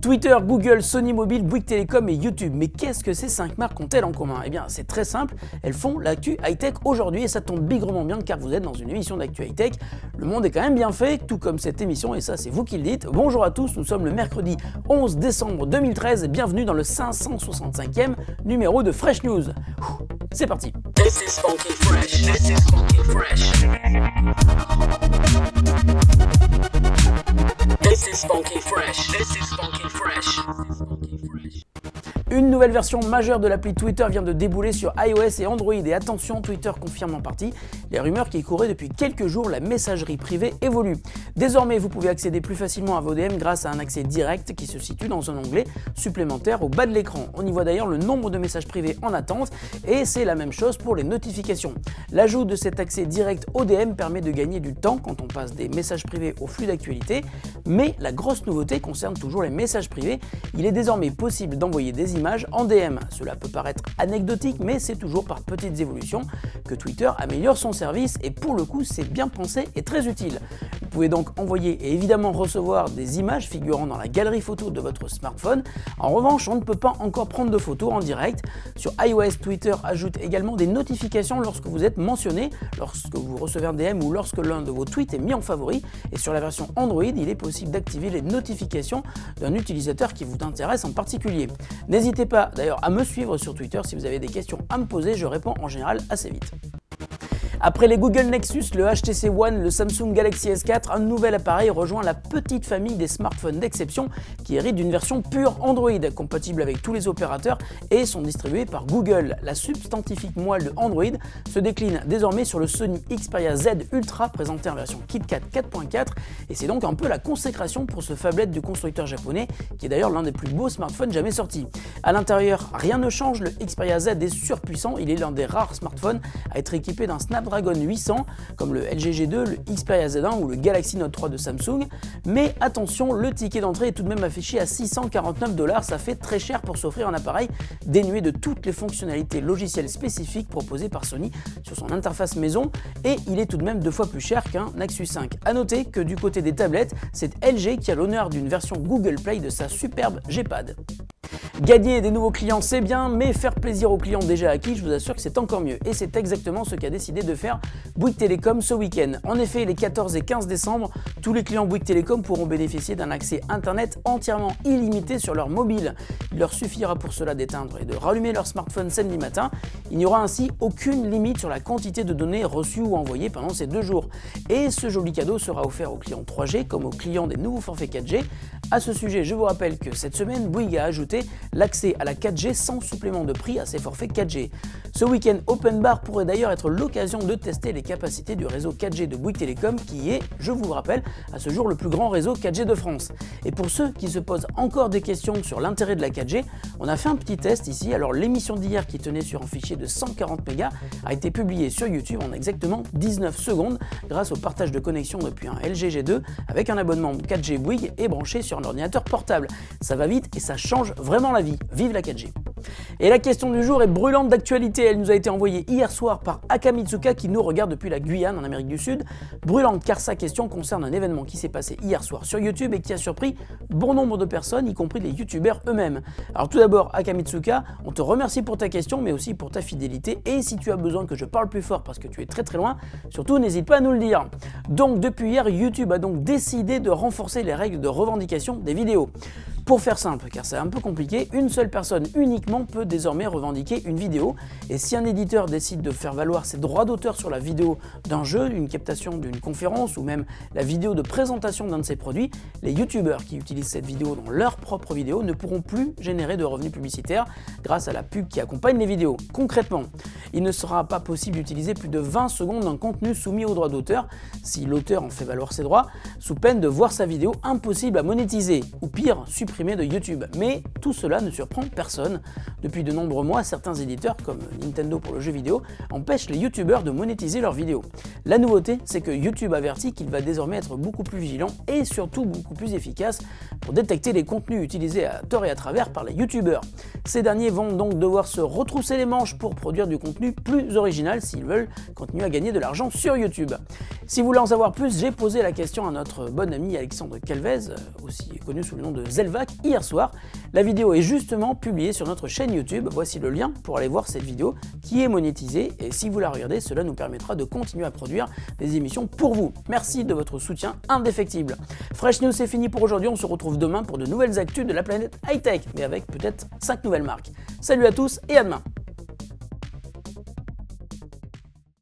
Twitter, Google, Sony Mobile, Bouygues Telecom et YouTube. Mais qu'est-ce que ces 5 marques ont-elles en commun? Eh bien, c'est très simple, elles font l'actu high-tech aujourd'hui et ça tombe bigrement bien car vous êtes dans une émission d'actu high-tech. Le monde est quand même bien fait, tout comme cette émission et ça c'est vous qui le dites. Bonjour à tous, nous sommes le mercredi 11 décembre 2013 et bienvenue dans le 565e numéro de Fresh News. C'est parti. This is funky fresh. This is funky fresh. This is funky fresh. This is funky fresh. Une nouvelle version majeure de l'appli Twitter vient de débouler sur iOS et Android et attention, Twitter confirme en partie les rumeurs qui couraient depuis quelques jours, la messagerie privée évolue. Désormais, vous pouvez accéder plus facilement à vos DM grâce à un accès direct qui se situe dans un onglet supplémentaire au bas de l'écran. On y voit d'ailleurs le nombre de messages privés en attente et c'est la même chose pour les notifications. L'ajout de cet accès direct au DM permet de gagner du temps quand on passe des messages privés au flux d'actualité, mais la grosse nouveauté concerne toujours les messages privés. Il est désormais possible d'envoyer des images en DM. Cela peut paraître anecdotique, mais c'est toujours par petites évolutions que Twitter améliore son service et pour le coup, c'est bien pensé et très utile. Vous pouvez donc envoyer et évidemment recevoir des images figurant dans la galerie photo de votre smartphone. En revanche, on ne peut pas encore prendre de photos en direct. Sur iOS, Twitter ajoute également des notifications lorsque vous êtes mentionné, lorsque vous recevez un DM ou lorsque l'un de vos tweets est mis en favori. Et sur la version Android, il est possible d'activer les notifications d'un utilisateur qui vous intéresse en particulier. N'hésitez pas d'ailleurs à me suivre sur Twitter si vous avez des questions à me poser, je réponds en général assez vite. Après les Google Nexus, le HTC One, le Samsung Galaxy S4, un nouvel appareil rejoint la petite famille des smartphones d'exception qui héritent d'une version pure Android, compatible avec tous les opérateurs et sont distribués par Google. La substantifique moelle de Android se décline désormais sur le Sony Xperia Z Ultra présenté en version KitKat 4.4 et c'est donc un peu la consécration pour ce phablette du constructeur japonais qui est d'ailleurs l'un des plus beaux smartphones jamais sortis. À l'intérieur, rien ne change, le Xperia Z est surpuissant, il est l'un des rares smartphones à être équipé d'un Snapdragon 800 comme le LG G2, le Xperia Z1 ou le Galaxy Note 3 de Samsung. Mais attention, le ticket d'entrée est tout de même affiché à 649 $, ça fait très cher pour s'offrir un appareil dénué de toutes les fonctionnalités logicielles spécifiques proposées par Sony sur son interface maison et il est tout de même 2 fois plus cher qu'un Nexus 5. A noter que du côté des tablettes, c'est LG qui a l'honneur d'une version Google Play de sa superbe G-Pad. Gagner des nouveaux clients c'est bien, mais faire plaisir aux clients déjà acquis, je vous assure que c'est encore mieux. Et c'est exactement ce qu'a décidé de faire Bouygues Telecom ce week-end. En effet, les 14 et 15 décembre, tous les clients Bouygues Telecom pourront bénéficier d'un accès internet entièrement illimité sur leur mobile. Il leur suffira pour cela d'éteindre et de rallumer leur smartphone samedi matin. Il n'y aura ainsi aucune limite sur la quantité de données reçues ou envoyées pendant ces 2 jours. Et ce joli cadeau sera offert aux clients 3G comme aux clients des nouveaux forfaits 4G. À ce sujet, je vous rappelle que cette semaine, Bouygues a ajouté l'accès à la 4G sans supplément de prix à ses forfaits 4G. Ce week-end, Open Bar pourrait d'ailleurs être l'occasion de tester les capacités du réseau 4G de Bouygues Telecom qui est, je vous le rappelle, à ce jour le plus grand réseau 4G de France. Et pour ceux qui se posent encore des questions sur l'intérêt de la 4G, on a fait un petit test ici. Alors l'émission d'hier qui tenait sur un fichier de 140 mégas a été publiée sur YouTube en exactement 19 secondes grâce au partage de connexion depuis un LG G2 avec un abonnement 4G Bouygues et branché sur un ordinateur portable. Ça va vite et ça change vraiment la vie. Vive la 4G! Et la question du jour est brûlante d'actualité, elle nous a été envoyée hier soir par Akamitsuka qui nous regarde depuis la Guyane en Amérique du Sud. Brûlante car sa question concerne un événement qui s'est passé hier soir sur YouTube et qui a surpris bon nombre de personnes, y compris les youtubeurs eux-mêmes. Alors tout d'abord Akamitsuka, on te remercie pour ta question mais aussi pour ta fidélité et si tu as besoin que je parle plus fort parce que tu es très très loin, surtout n'hésite pas à nous le dire. Donc depuis hier, YouTube a donc décidé de renforcer les règles de revendication des vidéos. Pour faire simple, car c'est un peu compliqué, une seule personne uniquement peut désormais revendiquer une vidéo. Et si un éditeur décide de faire valoir ses droits d'auteur sur la vidéo d'un jeu, une captation d'une conférence ou même la vidéo de présentation d'un de ses produits, les youtubeurs qui utilisent cette vidéo dans leur propre vidéo ne pourront plus générer de revenus publicitaires grâce à la pub qui accompagne les vidéos. Concrètement, il ne sera pas possible d'utiliser plus de 20 secondes d'un contenu soumis aux droits d'auteur si l'auteur en fait valoir ses droits, sous peine de voir sa vidéo impossible à monétiser, ou pire, supprimer supprimés de YouTube. Mais tout cela ne surprend personne. Depuis de nombreux mois, certains éditeurs, comme Nintendo pour le jeu vidéo, empêchent les YouTubeurs de monétiser leurs vidéos. La nouveauté, c'est que YouTube avertit qu'il va désormais être beaucoup plus vigilant et surtout beaucoup plus efficace pour détecter les contenus utilisés à tort et à travers par les YouTubeurs. Ces derniers vont donc devoir se retrousser les manches pour produire du contenu plus original s'ils veulent continuer à gagner de l'argent sur YouTube. Si vous voulez en savoir plus, j'ai posé la question à notre bon ami Alexandre Calvez, aussi connu sous le nom de Zelvac, hier soir. La vidéo est justement publiée sur notre chaîne YouTube. Voici le lien pour aller voir cette vidéo qui est monétisée et si vous la regardez, cela nous permettra de continuer à produire des émissions pour vous. Merci de votre soutien indéfectible. Fresh News, c'est fini pour aujourd'hui. On se retrouve demain pour de nouvelles actus de la planète high-tech, mais avec peut-être 5 nouvelles marques. Salut à tous et à demain.